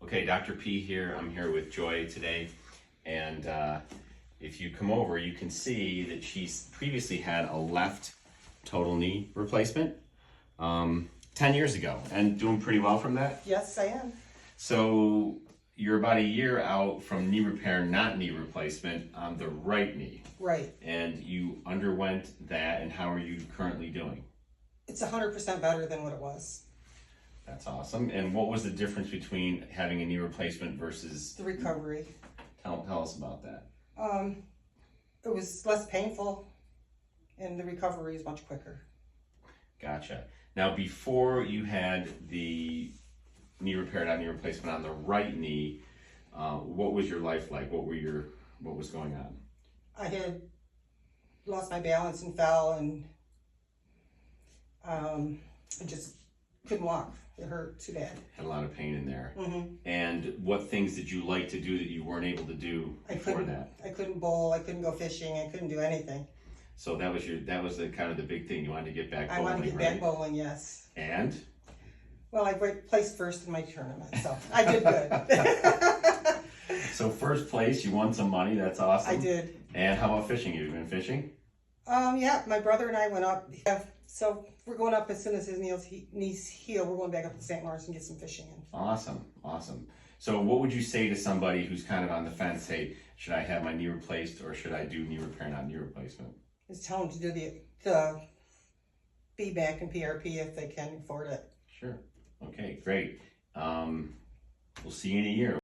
Okay, Dr. P here. I'm here with Joy today, and if you come over, you can see that she's previously had a left total knee replacement 10 years ago, and doing pretty well from that. Yes, I am. So you're about a year out from knee repair, not knee replacement, on the right knee. Right. And you underwent that, and how are you currently doing? It's 100% better than what it was. That's awesome. And what was the difference between having a knee replacement versus The recovery. Tell us about that. It was less painful, and the recovery is much quicker. Gotcha. Now, before you had the knee repair, not knee replacement on the right knee, what was your life like? What was going on? I had lost my balance and fell, and I just couldn't walk. It hurt too bad. Had a lot of pain in there. Mm-hmm. And what things did you like to do that you weren't able to do before that? I couldn't bowl. I couldn't go fishing. I couldn't do anything. So that was the kind of the big thing. You wanted to get back bowling, I wanted to get back bowling, yes. And? Well, I placed first in my tournament, so I did good. So first place, you won some money. That's awesome. I did. And how about fishing? You've been fishing? Yeah, my brother and I went up. Yeah, so we're going up as soon as his knees heal. We're going back up to St. Lawrence and get some fishing in. Awesome. So what would you say to somebody who's kind of on the fence? Hey, should I have my knee replaced or should I do knee repair, not knee replacement? Just tell them to do the BMAC and PRP if they can afford it. Sure. Okay, great. We'll see you in a year.